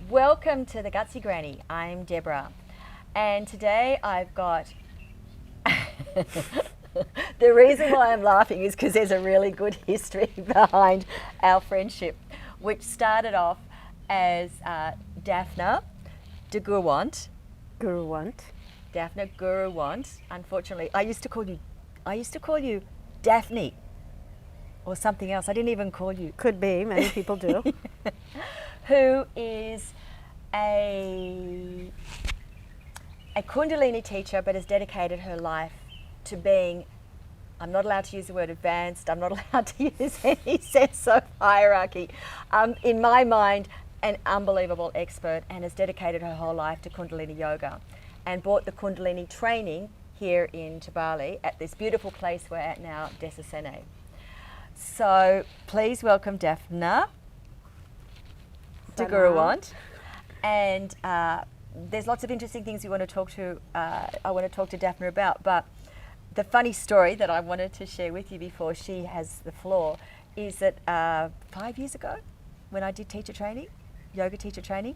Welcome to the Gutsy Granny. I'm Deborah, and today I've got the reason why I'm laughing is because there's a really good history behind our friendship, which started off as Daphna de Gurwant. Daphna Gurwant. Unfortunately, I used to call you Daphne or something else. I didn't even call you. Could be, many people do. Who is a Kundalini teacher, but has dedicated her life to being, I'm not allowed to use the word advanced, I'm not allowed to use any sense of hierarchy. In my mind, an unbelievable expert, and has dedicated her whole life to Kundalini Yoga and brought the Kundalini training here into Bali at this beautiful place we're at now, Desa Sene. So please welcome Daphna de Gurwant. And there's lots of interesting things we want to talk to. I want to talk to Daphna about, but the funny story that I wanted to share with you before she has the floor is that 5 years ago, when I did teacher training, yoga teacher training,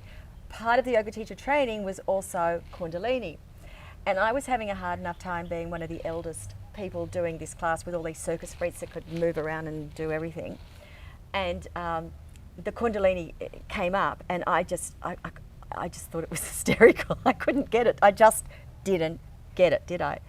part of the yoga teacher training was also Kundalini, and I was having a hard enough time being one of the eldest people doing this class with all these circus freaks that could move around and do everything, and the Kundalini came up, and I just thought it was hysterical. I couldn't get it. I just didn't get it, did I?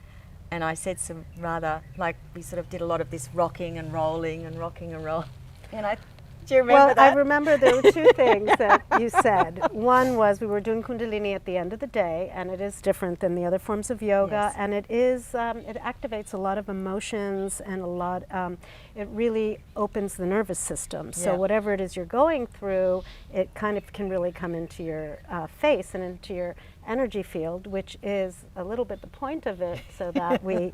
And I said some rather, like, we sort of did a lot of this rocking and rolling and rocking and roll. And do you remember that? I remember there were two things that you said. One was we were doing Kundalini at the end of the day, and it is different than the other forms of yoga, Yes. and it activates a lot of emotions and it really opens the nervous system. So Yeah. whatever it is you're going through, it kind of can really come into your face and into your energy field, which is a little bit the point of it, so that we,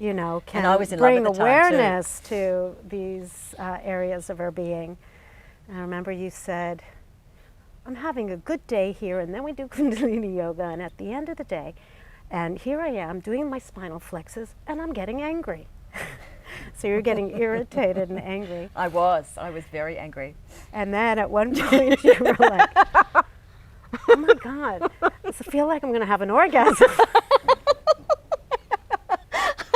can I was in love bring at the time, too. awareness to these areas of our being. And I remember you said, I'm having a good day here, and then we do Kundalini Yoga, and at the end of the day, and here I am doing my spinal flexes, and I'm getting angry. So you're getting irritated and angry. I was very angry. And then at one point you were like, oh my God, I feel like I'm going to have an orgasm.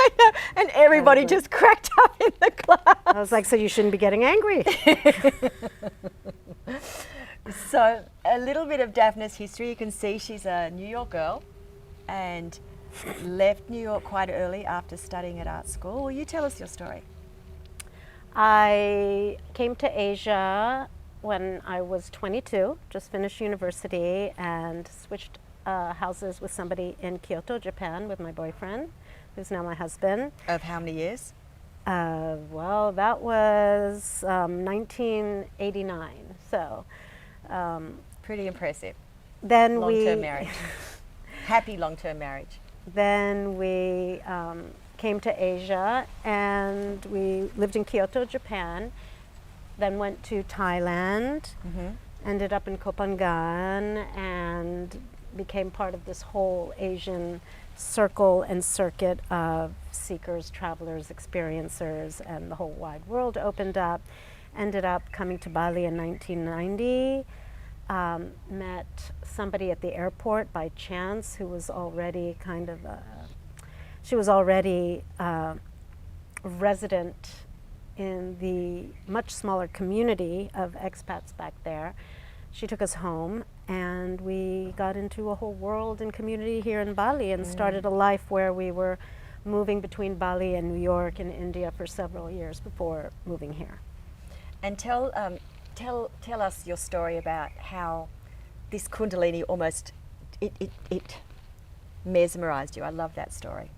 I know, and everybody just cracked up in the class. I was like, so you shouldn't be getting angry. So a little bit of Daphna's history. You can see she's a New York girl and left New York quite early after studying at art school. Will you tell us your story? I came to Asia when I was 22, just finished university, and switched houses with somebody in Kyoto, Japan, with my boyfriend, who's now my husband. Of how many years? Well, that was 1989. So Pretty impressive. then Long-term marriage. Happy long-term marriage. Then we came to Asia, and we lived in Kyoto, Japan. Then went to Thailand, ended up in Kopangan, and became part of this whole Asian circle and circuit of seekers, travelers, experiencers, and the whole wide world opened up. Ended up coming to Bali in 1990. Met somebody at the airport by chance who was already she was already resident in the much smaller community of expats back there. She took us home, and we got into a whole world and community here in Bali, and started a life where we were moving between Bali and New York and India for several years before moving here. And tell us your story about how this Kundalini almost it mesmerized you. I love that story.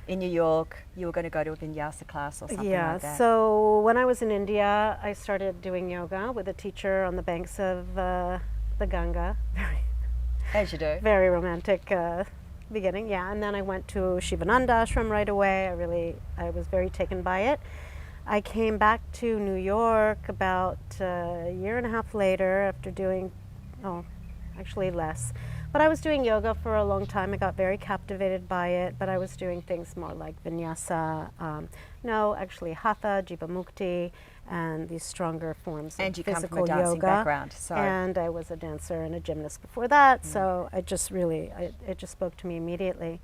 In New York, you were going to go to a vinyasa class or something like that. So when I was in India, I started doing yoga with a teacher on the banks of the Ganga. As you do. Very romantic beginning, yeah. And then I went to Shivananda ashram right away. I was very taken by it. I came back to New York about a year and a half later after doing, actually less. But I was doing yoga for a long time. I got very captivated by it, but I was doing things more like vinyasa, hatha, jiva mukti, and these stronger forms And of you come physical from a dancing yoga. background, so And I was a dancer and a gymnast before that, so I just really, it just spoke to me immediately.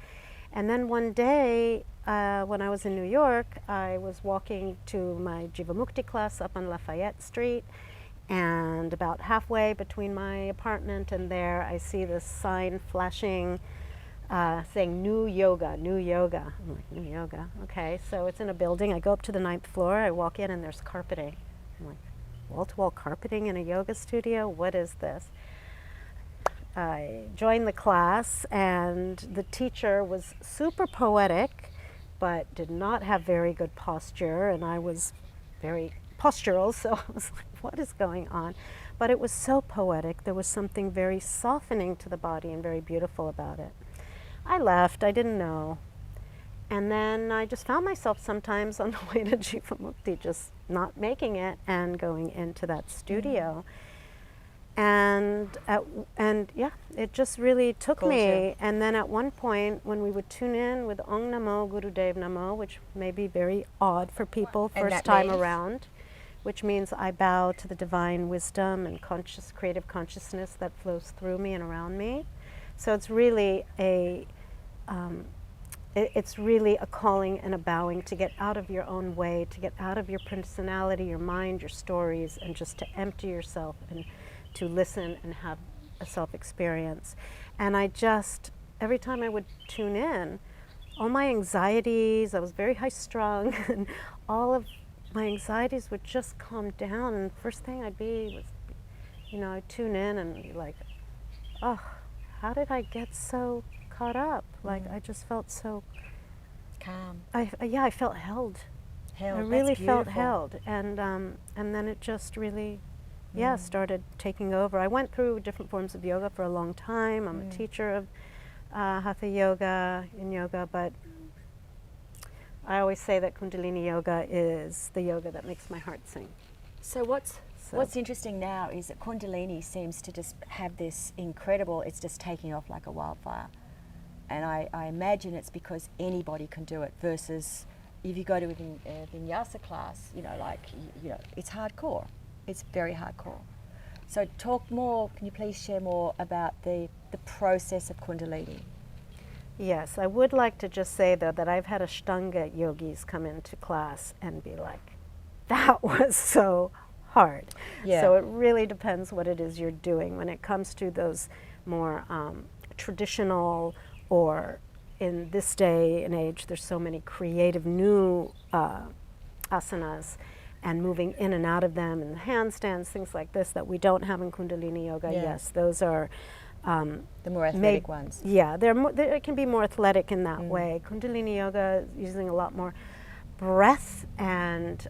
And then one day, when I was in New York, I was walking to my Jivamukti class up on Lafayette Street, and about halfway between my apartment and there, I see this sign flashing saying new yoga, new yoga. I'm like, new yoga, okay. So it's in a building. I go up to the 9th floor, I walk in and there's carpeting. I'm like, wall-to-wall carpeting in a yoga studio? What is this? I joined the class and the teacher was super poetic, but did not have very good posture, and I was very postural, so I was like, what is going on? But it was so poetic. There was something very softening to the body and very beautiful about it. I left, I didn't know. And then I just found myself sometimes on the way to Jivamukti just not making it and going into that studio. And yeah, it just really took Called me. you. And then at one point, when we would tune in with Om Namo Gurudev Namo, which may be very odd for people And first that time means? around, which means I bow to the divine wisdom and creative consciousness that flows through me and around me. So it's really it's really a calling and a bowing to get out of your own way, to get out of your personality, your mind, your stories, and just to empty yourself and to listen and have a self-experience. And I just, every time I would tune in, all my anxieties, I was very high-strung, and all of my anxieties would just calm down. And the first thing I'd be was, I'd tune in and be like, oh, how did I get so caught up? Like, I just felt so calm. I felt held. Held. I really That's felt beautiful. held, and then it just really, started taking over. I went through different forms of yoga for a long time. I'm a teacher of Hatha yoga, in yoga, but I always say that Kundalini Yoga is the yoga that makes my heart sing. So what's interesting now is that Kundalini seems to just have this incredible, it's just taking off like a wildfire. And I imagine it's because anybody can do it versus if you go to a vinyasa class, it's hardcore. It's very hardcore. So talk more, can you please share more about the process of Kundalini? Yes, I would like to just say though that I've had Ashtanga yogis come into class and be like, that was so hard. Yeah. So it really depends what it is you're doing. When it comes to those more traditional, or in this day and age, there's so many creative new asanas and moving in and out of them, and handstands, things like this that we don't have in Kundalini Yoga. Yeah. Yes, those are The more athletic ones. Yeah, it can be more athletic in that way. Kundalini Yoga is using a lot more breath and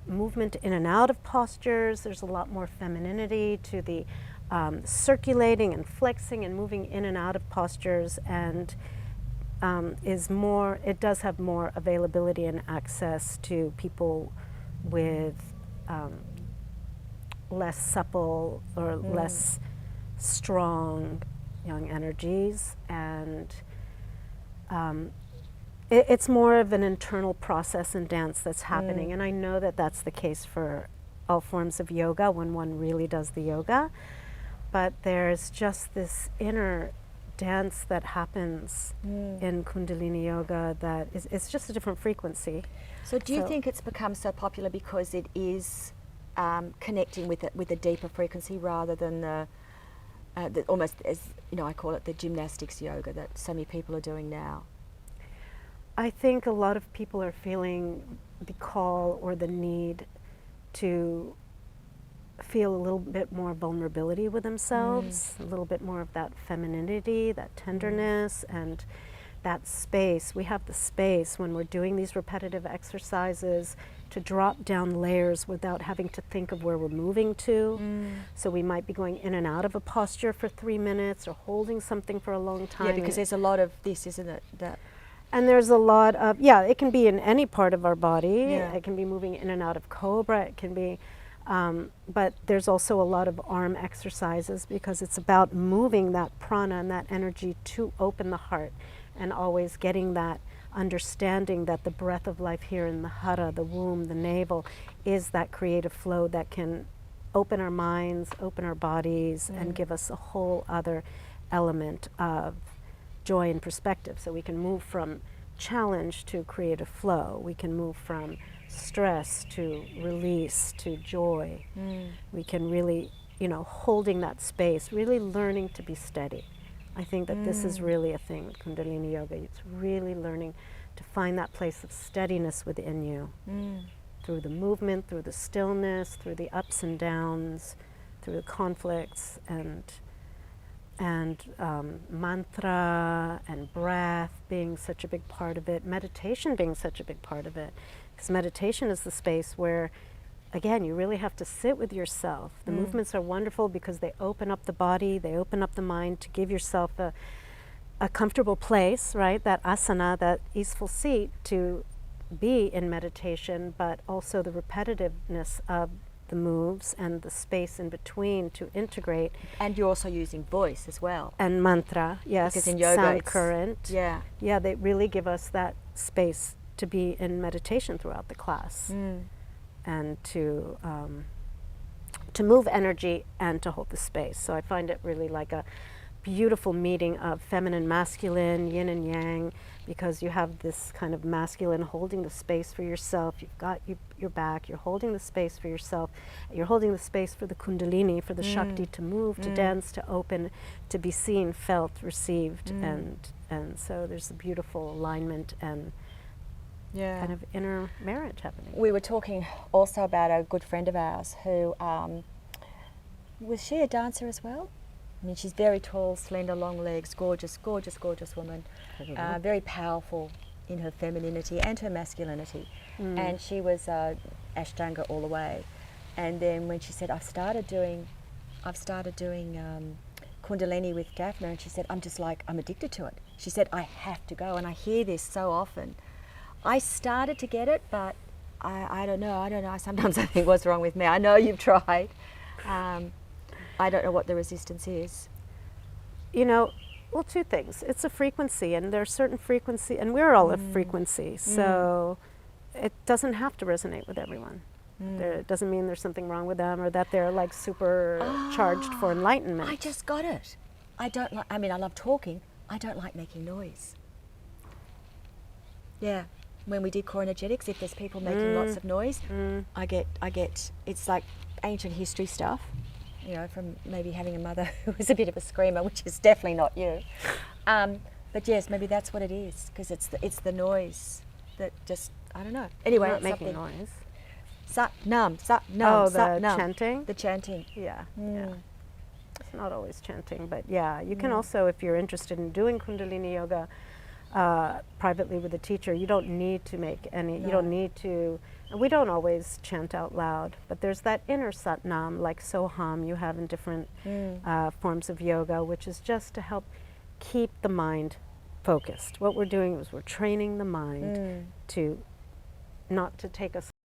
movement in and out of postures. There's a lot more femininity to the circulating and flexing and moving in and out of postures, and it does have more availability and access to people with less supple or less strong young energies, and it's more of an internal process in dance that's happening. And I know that that's the case for all forms of yoga when one really does the yoga, but there's just this inner dance that happens in Kundalini Yoga that it's just a different frequency. So do you think it's become so popular because it is connecting with a deeper frequency rather than the almost, as I call it, the gymnastics yoga that so many people are doing now? I think a lot of people are feeling the call or the need to feel a little bit more vulnerability with themselves, a little bit more of that femininity, that tenderness, and that space. We have the space when we're doing these repetitive exercises to drop down layers without having to think of where we're moving to. So we might be going in and out of a posture for 3 minutes or holding something for a long time. Yeah, because there's a lot of this, isn't it? And there's a lot of, it can be in any part of our body. Yeah. It can be moving in and out of cobra. It can be, but there's also a lot of arm exercises because it's about moving that prana and that energy to open the heart and always getting that understanding that the breath of life here in the hara, the womb, the navel, is that creative flow that can open our minds, open our bodies, and give us a whole other element of joy and perspective. So we can move from challenge to creative flow. We can move from stress to release to joy. We can really, you know, holding that space, really learning to be steady. I think that this is really a thing with Kundalini Yoga. It's really learning to find that place of steadiness within you. Through the movement, through the stillness, through the ups and downs, through the conflicts, and mantra and breath being such a big part of it, meditation being such a big part of it. Because meditation is the space where, again, you really have to sit with yourself. The movements are wonderful because they open up the body, they open up the mind to give yourself a comfortable place, right? That asana, that easeful seat to be in meditation, but also the repetitiveness of the moves and the space in between to integrate. And you're also using voice as well. And mantra, yes, because in yoga sound current. Yeah. Yeah, they really give us that space to be in meditation throughout the class. And to move energy and to hold the space. So I find it really like a beautiful meeting of feminine, masculine, yin and yang, because you have this kind of masculine holding the space for yourself. You've got your back, you're holding the space for yourself, you're holding the space for the Kundalini, for the Shakti to move, to dance, to open, to be seen, felt, received. And so there's a beautiful alignment and kind of inner marriage happening. We were talking also about a good friend of ours who, was she a dancer as well? I mean, she's very tall, slender, long legs, gorgeous, gorgeous, gorgeous woman. Very powerful in her femininity and her masculinity. And she was Ashtanga all the way. And then when she said, I've started doing Kundalini with Daphna, and she said, I'm addicted to it. She said, I have to go, and I hear this so often. I started to get it, but I don't know. Sometimes I think, what's wrong with me? I know you've tried. I don't know what the resistance is. You know, well, two things. It's a frequency, and there's certain frequency, and we're all a frequency, so it doesn't have to resonate with everyone. It doesn't mean there's something wrong with them or that they're like super charged for enlightenment. I just got it. I love talking. I don't like making noise. Yeah. When we did core energetics, if there's people making lots of noise, I get, it's like ancient history stuff, you know, from maybe having a mother who was a bit of a screamer, which is definitely not you. But yes, maybe that's what it is, because it's the noise that just, I don't know. Anyway, not making noise. Sat nam, sat nam, oh, sat the nam. chanting? The chanting. Yeah, yeah. It's not always chanting, but yeah, you can also, if you're interested in doing Kundalini Yoga, privately with a teacher, you don't need to make any, you don't need to, and we don't always chant out loud, but there's that inner satnam, like Soham, you have in different forms of yoga, which is just to help keep the mind focused. What we're doing is we're training the mind to not to take us